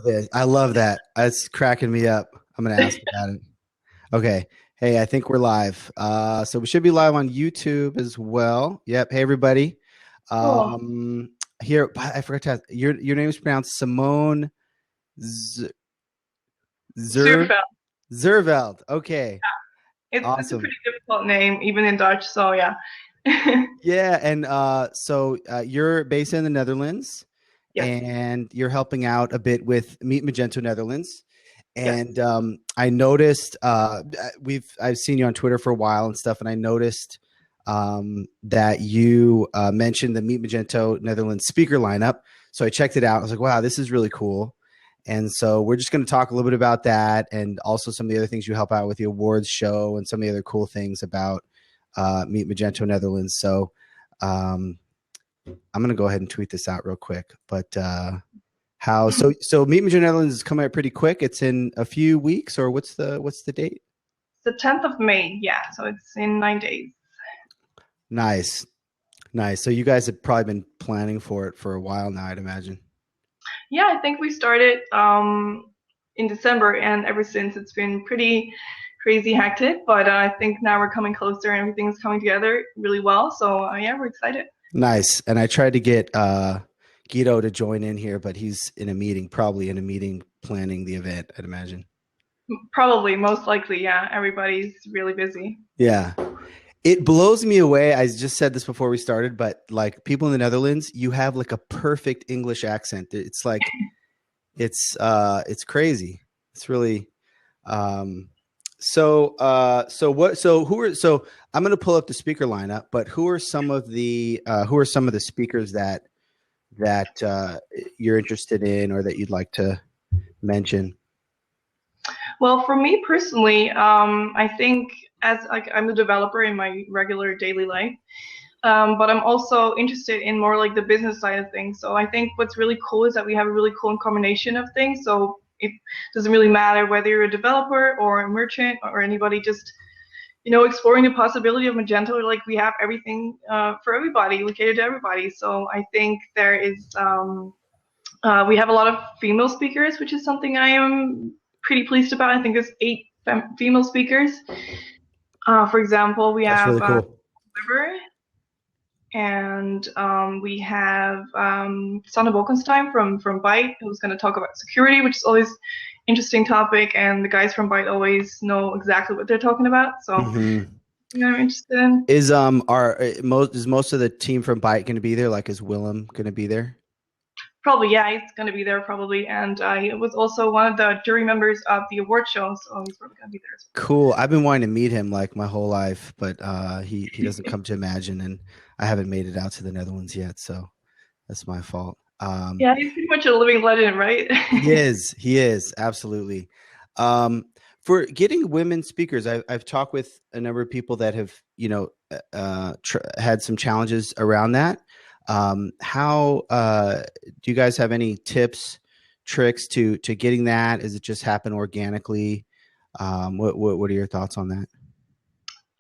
it. I love that. It's cracking me up. I'm gonna ask about it. Okay. Hey, I think we're live. So we should be live on YouTube as well. Yep. Hey, everybody. Cool. Um, Here, I forgot to ask, your name is pronounced Simone Z- Zur Zuurveld. Zurveld. Okay. It's a Awesome. pretty difficult name, even in Dutch. So yeah. Yeah, and you're based in the Netherlands, Yes. and you're helping out a bit with Meet Magento Netherlands. Yes. And I noticed I've seen you on Twitter for a while and stuff, and I noticed that you mentioned the Meet Magento Netherlands speaker lineup. So I checked it out. I was like, wow, this is really cool. And so we're just going to talk a little bit about that, and also some of the other things you help out with the awards show, and some of the other cool things about Meet Magento Netherlands. So um, I'm going to go ahead and tweet this out real quick. But so Meet Magento Netherlands is coming out pretty quick. It's in a few weeks, or what's the date? The 10th of May. Yeah. So it's in 9 days. Nice, nice. So you guys have probably been planning for it for a while now, I'd imagine. Yeah, I think we started in December, and ever since it's been pretty crazy hectic. But I think now we're coming closer, and everything's coming together really well. So yeah, we're excited. Nice. And I tried to get Guido to join in here, but he's in a meeting, probably in a meeting planning the event, I'd imagine. Probably, most likely. Yeah. Everybody's really busy. Yeah. It blows me away. I just said this before we started, but like people in the Netherlands, you have like a perfect English accent. It's like it's crazy. It's really um so who are so I'm going to pull up the speaker lineup, but who are some of the speakers that you're interested in or that you'd like to mention? Well, for me personally, I think as like I'm a developer in my regular daily life, but I'm also interested in more like the business side of things. So I think what's really cool is that we have a really cool combination of things. So it doesn't really matter whether you're a developer or a merchant or anybody just exploring the possibility of Magento. Like we have everything for everybody. We cater to everybody. So I think there is we have a lot of female speakers, which is something I am pretty pleased about. I think there's 8 female speakers. For example, we That's have really cool. River, and we have Sanne Bolkenstein from Byte, who's going to talk about security, which is always interesting topic, and the guys from Byte always know exactly what they're talking about. So Hmm. yeah, I'm interested in. Is most of the team from Byte going to be there? Like, is Willem going to be there? Probably, yeah, he's going to be there probably, and he was also one of the jury members of the award show, so he's probably going to be there as Cool. I've been wanting to meet him like my whole life, but he doesn't come to Imagine, and I haven't made it out to the Netherlands yet, so that's my fault. Yeah, he's pretty much a living legend, right? He is absolutely. Um, for getting women speakers, I've talked with a number of people that have had some challenges around that. How do you guys have any tips, tricks to getting that? Is it just happen organically? What are your thoughts on that?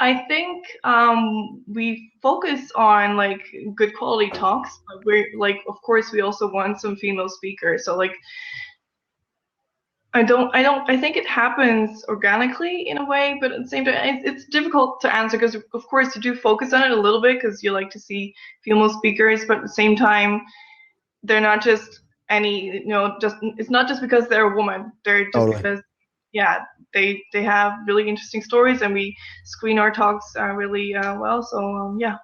I think we focus on like good quality talks, but we're like, of course, we also want some female speakers. So like, I think it happens organically in a way, but at the same time, it's difficult to answer because, of course, you do focus on it a little bit because you like to see female speakers, but at the same time, they're not just just it's not just because they're a woman. They're just Totally. because, yeah, they have really interesting stories, and we screen our talks really well. So yeah.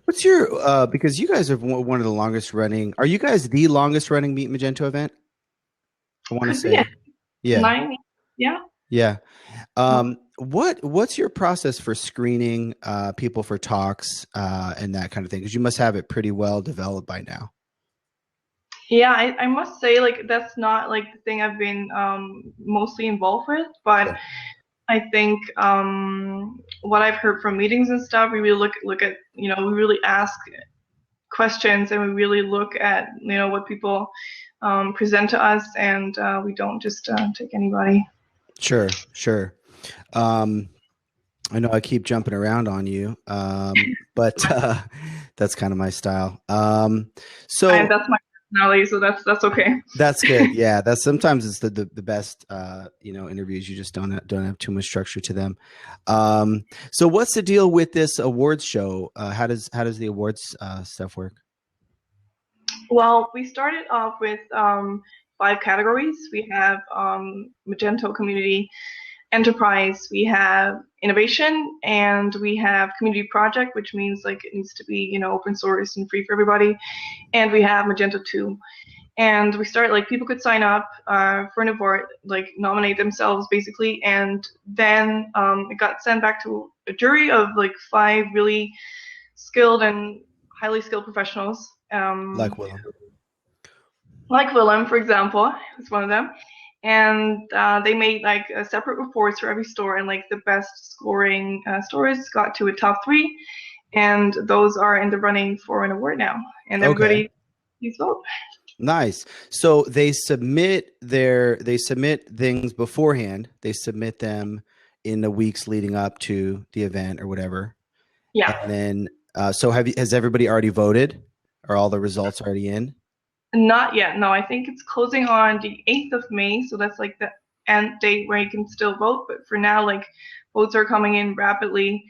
What's your because you guys are one of the longest running. Are you guys the longest running Meet Magento event? I want to Could be at say, yeah, 9. Yeah. yeah. What's your process for screening people for talks and that kind of thing? Because you must have it pretty well developed by now. Yeah, I must say, like, that's not like the thing I've been mostly involved with, but Sure. I think what I've heard from meetings and stuff, we really look at, we really ask questions, and we really look at, what people present to us, and we don't just take anybody. Sure, sure. Um, I know I keep jumping around on you, but that's kind of my style. And So that's my personality, so that's okay. That's good. Yeah, that's sometimes it's the best interviews. You just don't have too much structure to them. So what's the deal with this awards show? How does the awards stuff work? Well, we started off with 5 categories. We have Magento Community Enterprise, we have Innovation, and we have Community Project, which means like it needs to be open source and free for everybody. And we have Magento 2. And we started like people could sign up for an award, like nominate themselves basically, and then it got sent back to a jury of like 5 really skilled and highly skilled professionals. Like Willem. Like Willem, for example, is one of them. And they made like separate reports for every store, and like the best scoring stores got to a top 3, and those are in the running for an award now. And everybody, please vote. Nice. So they submit things beforehand. They submit them in the weeks leading up to the event or whatever. Yeah. And then, so has everybody already voted? Are all the results already in? Not yet. No, I think it's closing on the 8th of May. So that's like the end date where you can still vote. But for now, like votes are coming in rapidly.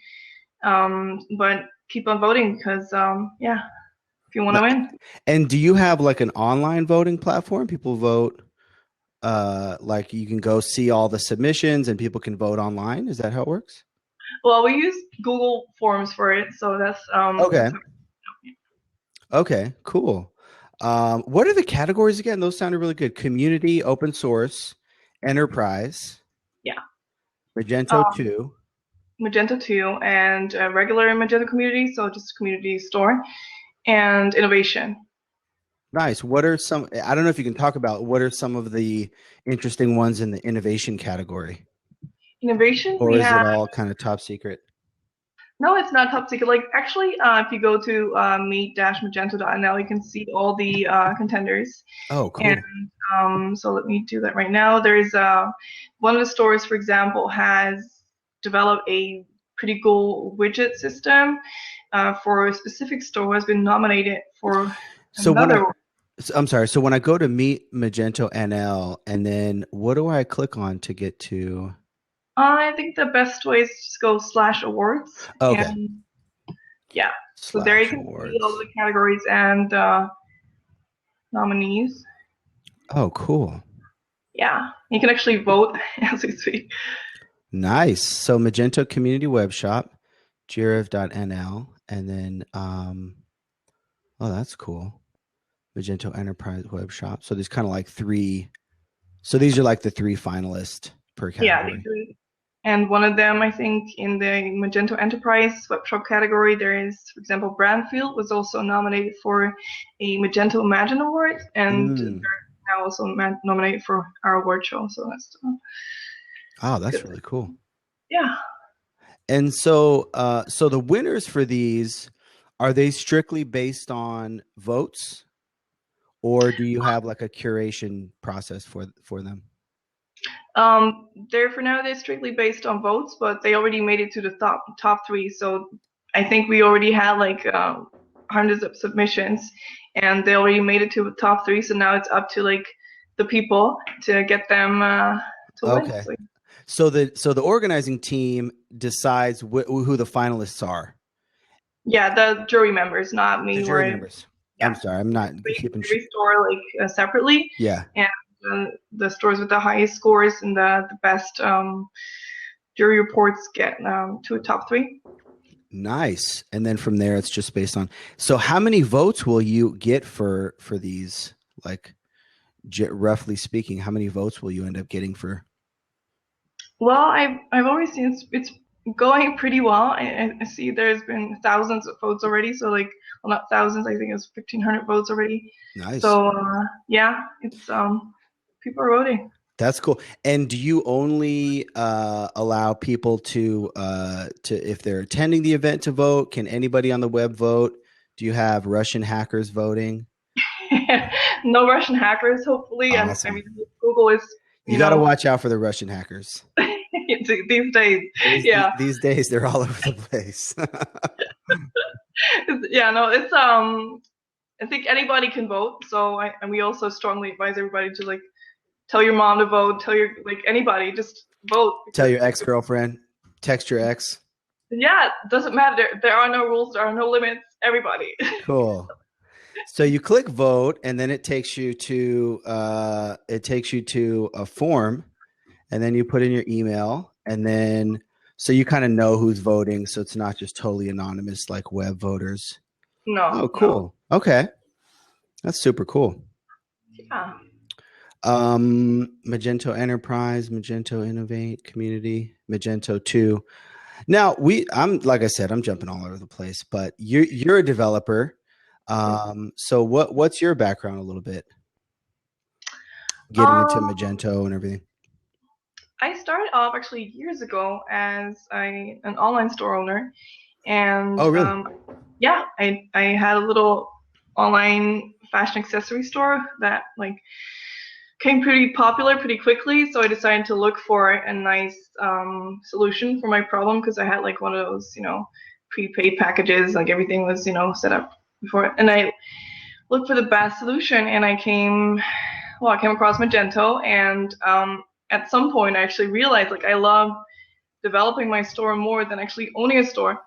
But keep on voting because, yeah, if you want to win. And do you have like an online voting platform? People vote, like you can go see all the submissions and people can vote online. Is that how it works? Well, we use Google Forms for it, so that's okay. Okay, cool. What are the categories again? Those sounded really good. Community, open source, enterprise. Yeah. Magento 2. Magento 2 and regular Magento community, so just community store, and innovation. Nice. What are some, I don't know if you can talk about, what are some of the interesting ones in the innovation category? Innovation? Or is it all kind of top secret? No, it's not top secret. Like actually, if you go to meet-magento.nl, you can see all the contenders. Oh, cool. And so let me do that right now. There's one of the stores, for example, has developed a pretty cool widget system for a specific store, has been nominated for another one. I'm sorry. So when I go to Meet Magento NL, and then what do I click on to get to? I think the best way is to just go /awards. Okay. And, yeah. So there you can see all the categories and nominees. Oh, cool. Yeah. You can actually vote as we speak. Nice. So Magento Community Web Shop, jirav.nl, and then, oh, that's cool. Magento Enterprise Web Shop. So there's kind of like 3. So these are like the 3 finalists per category. Yeah, and one of them, I think, in the Magento Enterprise Web Shop category, there is, for example, Brandfield was also nominated for a Magento Imagine Award, and they're now also nominated for our award show. So that's that's good. Really cool. Yeah. And so, so the winners for these, are they strictly based on votes, or do you have like a curation process for them? For now, they're strictly based on votes, but they already made it to the top 3. So I think we already had like hundreds of submissions, and they already made it to the top 3. So now it's up to like the people to get them to win. So the organizing team decides who the finalists are. Yeah, the jury members, not me. The jury members. Yeah. I'm sorry, I'm not keeping. Every store like separately. Yeah. And the stores with the highest scores and the best jury reports get to a top 3. Nice. And then from there, it's just based on. So how many votes will you get for these? Like, roughly speaking, how many votes will you end up getting for? Well, I've always seen it's going pretty well. I see there's been thousands of votes already. So like, well, not thousands. I think it's 1,500 votes already. Nice. So yeah, it's people are voting. That's cool. And do you only allow people to if they're attending the event to vote? Can anybody on the web vote? Do you have Russian hackers voting? No Russian hackers, hopefully. Awesome. And I mean, Google is. You got to watch out for the Russian hackers. These days, yeah. These days, they're all over the place. Yeah, no, it's I think anybody can vote. So and we also strongly advise everybody to like tell your mom to vote, tell your like anybody, just vote. Tell your ex-girlfriend, text your ex. Yeah, it doesn't matter. There are no rules, there are no limits. Everybody. Cool. So you click vote, and then it takes you to a form, and then you put in your email, and then so you kind of know who's voting, so it's not just totally anonymous like web voters. No. Oh, cool. No. Okay, that's super cool. Yeah. Magento Enterprise, Magento Innovate, Community, Magento 2. Now I'm like I said, I'm jumping all over the place, but you're a developer. So what's your background a little bit? Getting into Magento and everything. I started off actually years ago as an online store owner, and oh, really? Yeah, I had a little online fashion accessory store that like became pretty popular pretty quickly. So I decided to look for a nice solution for my problem because I had like one of those, prepaid packages, like everything was, set up before. And I looked for the best solution, and I came across Magento, and at some point I actually realized like I love developing my store more than actually owning a store.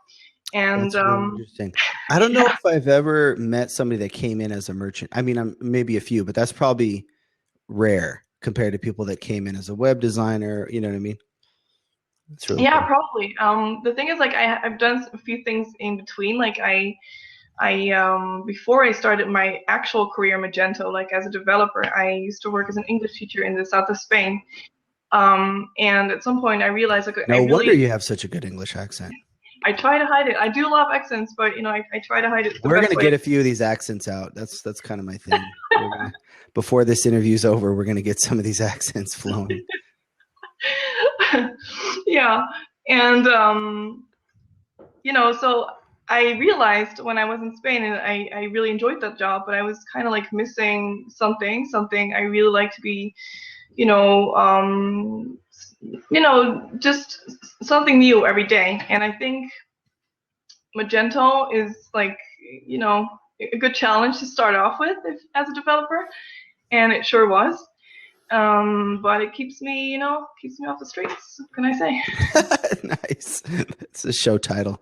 And that's really interesting. I don't know if I've ever met somebody that came in as a merchant. I mean, maybe a few, but that's probably rare compared to people that came in as a web designer. You know what I mean? That's really cool. Probably. The thing is, like, I've done a few things in between. Like, I before I started my actual career Magento, like as a developer, I used to work as an English teacher in the south of Spain. And at some point, I realized like no wonder you have such a good English accent. I try to hide it. I do love accents, but I try to hide it. We're gonna get a few of these accents out. That's kind of my thing. Before this interview's over, we're gonna get some of these accents flowing. Yeah, and so I realized when I was in Spain, and I really enjoyed that job, but I was kind of like missing something I really like to be, just something new every day. And I think Magento is like, a good challenge to start off with as a developer, and it sure was. But it keeps me off the streets. What can I say? Nice. That's a show title.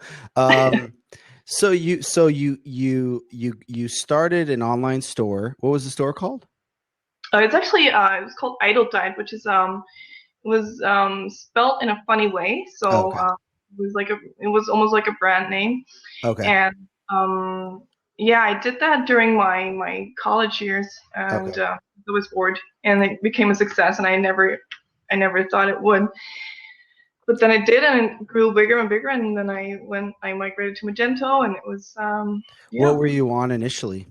So you started an online store. What was the store called? It's actually it was called Idle Tide, which is was spelled in a funny way. So it was almost like a brand name. Okay. And I did that during my college years, and I was bored, and it became a success, and I never thought it would. But then it did, and it grew bigger and bigger, and then I migrated to Magento, and it was What were you on initially?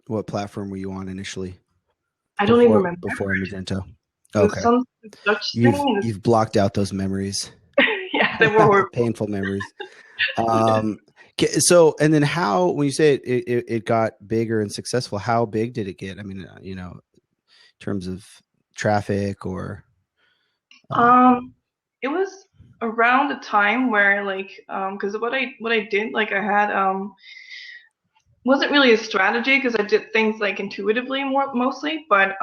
What platform were you on initially? I don't even remember. Before Magento. Okay. Some Dutch thing. You've blocked out those memories. Yeah, they were painful memories. So, and then when you say it got bigger and successful, how big did it get? I mean, in terms of traffic or. It was around the time where like, because what I did, like I had wasn't really a strategy because I did things like intuitively mostly, but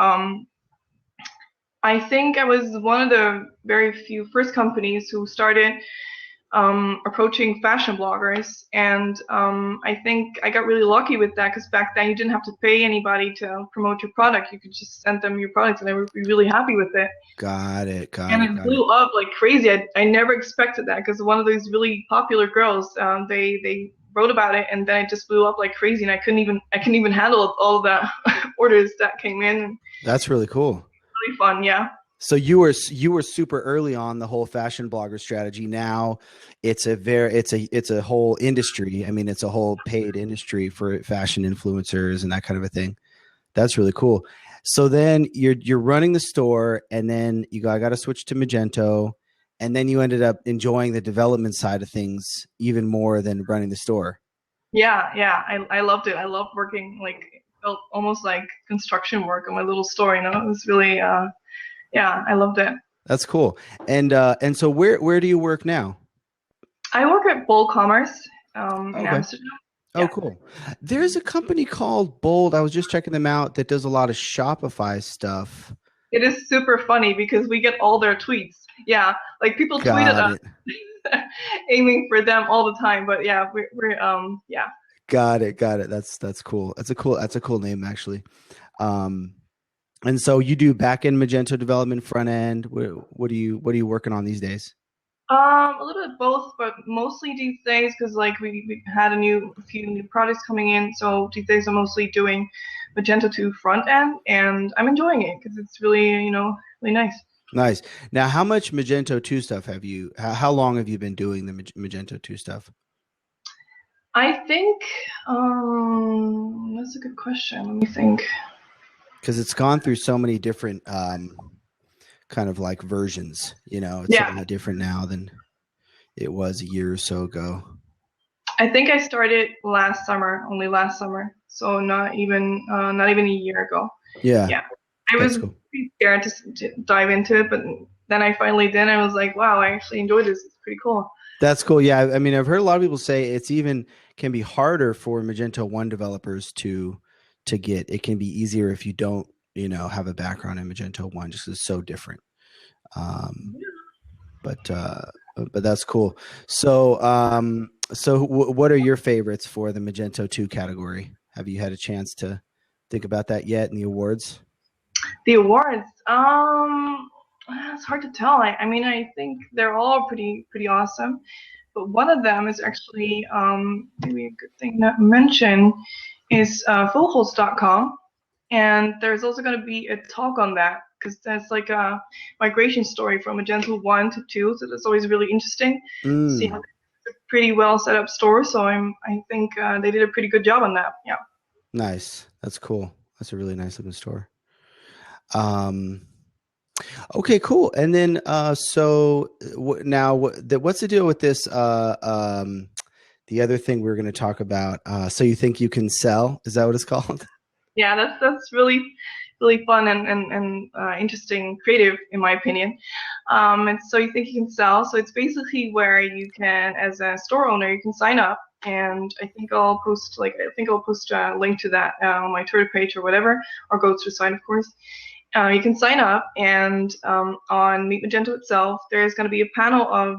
I think I was one of the very few first companies who started approaching fashion bloggers, and I think I got really lucky with that because back then you didn't have to pay anybody to promote your product. You could just send them your products, and they would be really happy with it. Got it. And it blew up like crazy. I never expected that because one of those really popular girls, they wrote about it, and then it just blew up like crazy, and I couldn't even handle all the orders that came in. That's really cool. Really fun, yeah. So you were super early on the whole fashion blogger strategy. Now it's a whole industry. I mean, it's a whole paid industry for fashion influencers and that kind of a thing. That's really cool. So then you're running the store, and then I got to switch to Magento, and then you ended up enjoying the development side of things even more than running the store. Yeah. I loved it. I loved working, like, it felt almost like construction work on my little store. It was really I loved it. That's cool. And so where do you work now? I work at Bol Commerce in Amsterdam. Oh, cool. There's a company called Bold. I was just checking them out that does a lot of Shopify stuff. It is super funny because we get all their tweets. Yeah, like people tweet at Got us it. aiming for them all the time. But yeah, we're yeah. Got it. Got it. That's cool. That's a cool name actually. Um, and so you do back end Magento development, front end. What are you working on these days? A little bit both, but mostly these days because like we had a few new products coming in. So these days I'm mostly doing Magento 2 front end, and I'm enjoying it because it's really really nice. Nice. Now, how much Magento 2 stuff have you, how long have you been doing the Magento 2 stuff? I think that's a good question. Let me think. Because it's gone through so many different kind of like versions, it's a Yeah, lot different now than it was a year or so ago. I think I started last summer, only last summer, so not even a year ago. Yeah, Yeah, I was that's cool. pretty scared to dive into it, but then I finally did. And I was like, wow, I actually enjoy this. It's pretty cool. That's cool. Yeah, I mean, I've heard a lot of people say it's even can be harder for Magento 1 developers to get. It can be easier if you don't, have a background in Magento 1 just 'cause it's so different. Um, but that's cool. So what are your favorites for the Magento 2 category? Have you had a chance to think about that yet in the awards? The awards, it's hard to tell. I mean, I think they're all pretty awesome, but one of them is actually maybe a good thing to mention is fullhost.com, and there's also going to be a talk on that because that's like a migration story from Magento 1 to 2, so that's always really interesting to see how it's a pretty well set up store. So I think they did a pretty good job on that. Yeah. Nice. That's cool. That's a really nice looking store. Okay, cool. And then, so now what's the deal with this? The other thing we're going to talk about. So you think you can sell? Is that what it's called? Yeah, that's really fun and interesting, creative in my opinion. And so you think you can sell. So it's basically where you can, as a store owner, you can sign up. And I think I'll post a link to that on my Twitter page or whatever, or go to the site, of course. You can sign up, and on Meet Magento itself, there's going to be a panel of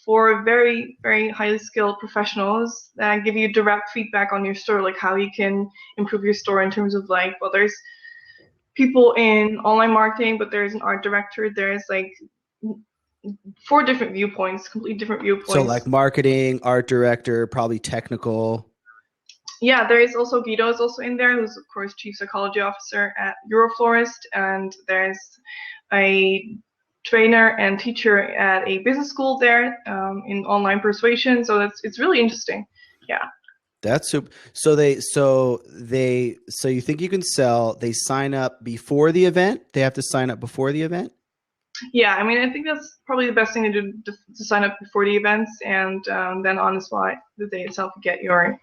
4 very, very highly skilled professionals that give you direct feedback on your store, like how you can improve your store in terms of like, well, there's people in online marketing, but there's an art director. There's like 4 different viewpoints, completely different viewpoints. So like marketing, art director, probably technical. Yeah, there is also Guido is also in there, who's of course chief psychology officer at Euroflorist, and there's a trainer and teacher at a business school there in online persuasion. So it's really interesting. Yeah. That's super. So you think you can sell? They sign up before the event. They have to sign up before the event. Yeah, I mean, I think that's probably the best thing to do to sign up before the events, and then on the spot, the day itself, you get your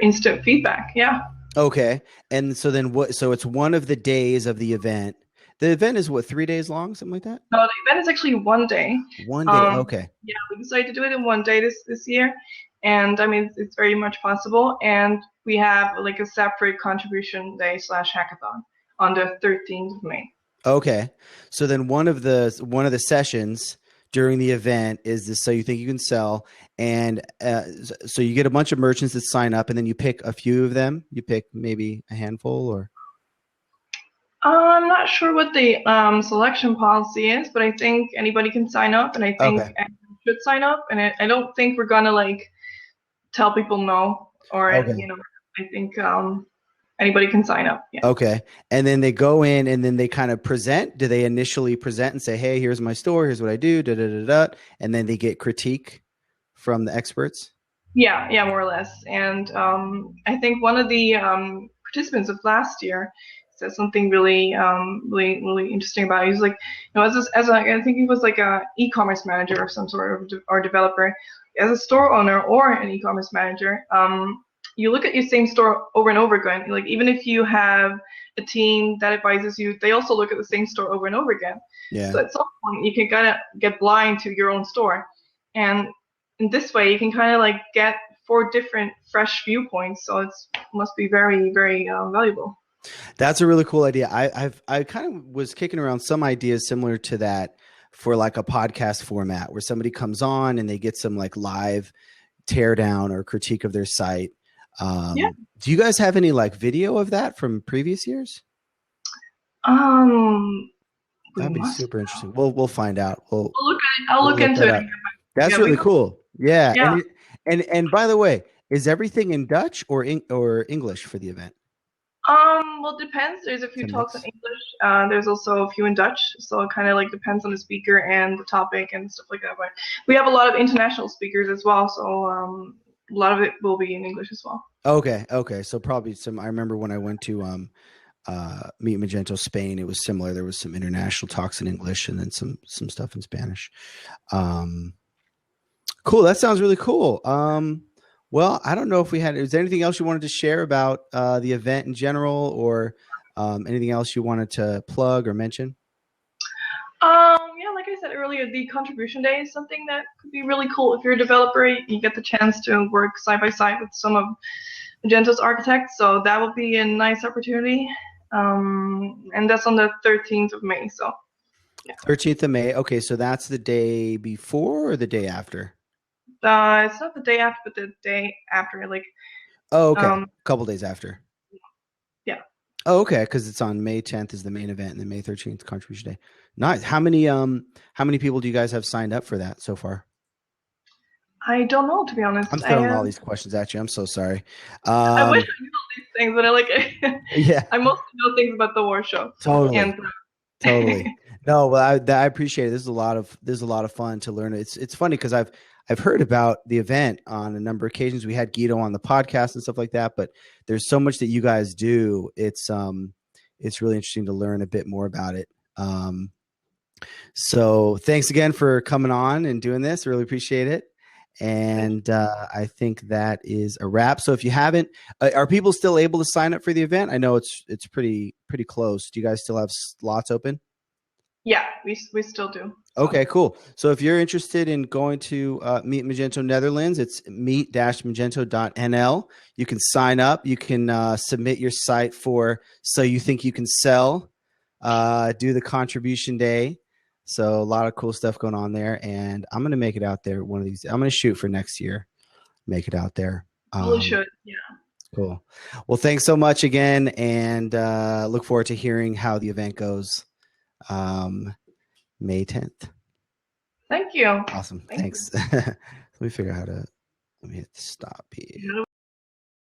instant feedback. Yeah. Okay, and so then what? So it's one of the days of the event. The event is what, 3 days long, something like that? No, the event is actually one day. One day. Okay. Yeah, we decided to do it in one day this year, and I mean it's very much possible. And we have like a separate contribution day / hackathon on the 13th of May. Okay. So then one of the sessions during the event is this. So you think you can sell, and so you get a bunch of merchants that sign up, and then you pick a few of them. You pick maybe a handful, or I'm not sure what the selection policy is, but I think anybody can sign up, and I think everyone should sign up. And I don't think we're gonna like tell people no, or I think anybody can sign up. Yeah. Okay. And then they go in and then they kind of present. Do they initially present and say, hey, here's my store, here's what I do, da da da da, and then they get critique from the experts? Yeah, more or less. And I think one of the participants of last year said something really interesting about it. He's like, I think he was like a e-commerce manager of some sort or developer. As a store owner or an e-commerce manager, you look at your same store over and over again. Like even if you have a team that advises you, they also look at the same store over and over again. Yeah. So at some point you can kind of get blind to your own store, and in this way you can kind of like get 4 different fresh viewpoints. So it must be very, very valuable. That's a really cool idea. I kind of was kicking around some ideas similar to that for like a podcast format where somebody comes on and they get some like live tear down or critique of their site. Yeah. Do you guys have any like video of that from previous years? That'd be super interesting. We'll find out. I'll look into it. That's really cool. Yeah. Yeah. And by the way, is everything in Dutch or English for the event? Well, it depends. There's a few talks in English. There's also a few in Dutch. So it kind of like depends on the speaker and the topic and stuff like that. But we have a lot of international speakers as well. So a lot of it will be in English as well. Okay. So probably I remember when I went to Meet Magento Spain, it was similar. There was some international talks in English and then some stuff in Spanish. Cool. That sounds really cool. Well, I don't know if is there anything else you wanted to share about the event in general, or anything else you wanted to plug or mention? Yeah, like I said earlier, the contribution day is something that could be really cool. If you're a developer, you get the chance to work side by side with some of Magento's architects. So that will be a nice opportunity. And that's on the 13th of May. So yeah. 13th of May. Okay, so that's the day before or the day after? It's not the day after, but the day after, like. Oh, okay. A couple days after. Yeah. Oh, okay. Because it's on May 10th is the main event, and then May 13th contribution day. Nice. How many people do you guys have signed up for that so far? I don't know, to be honest. I'm throwing all these questions at you. I'm so sorry. I wish I knew all these things, but yeah. I mostly know things about the war show. Totally. Totally. No, well, I appreciate it. This is a lot of fun to learn. It's funny because I've heard about the event on a number of occasions. We had Guido on the podcast and stuff like that, but there's so much that you guys do. It's really interesting to learn a bit more about it. So thanks again for coming on and doing this. Really appreciate it. And I think that is a wrap. So if you haven't, are people still able to sign up for the event? I know it's pretty close. Do you guys still have slots open? Yeah, we still do. Okay, cool. So if you're interested in going to Meet Magento Netherlands, it's meet-magento.nl. You can sign up. You can submit your site for So You Think You Can Sell, do the contribution day. So a lot of cool stuff going on there. And I'm going to make it out there one of these. I'm going to shoot for next year. Make it out there. You should, yeah. Cool. Well, thanks so much again. And look forward to hearing how the event goes. May 10th. Thank you. Awesome. Thanks. Let me figure out let me hit stop here.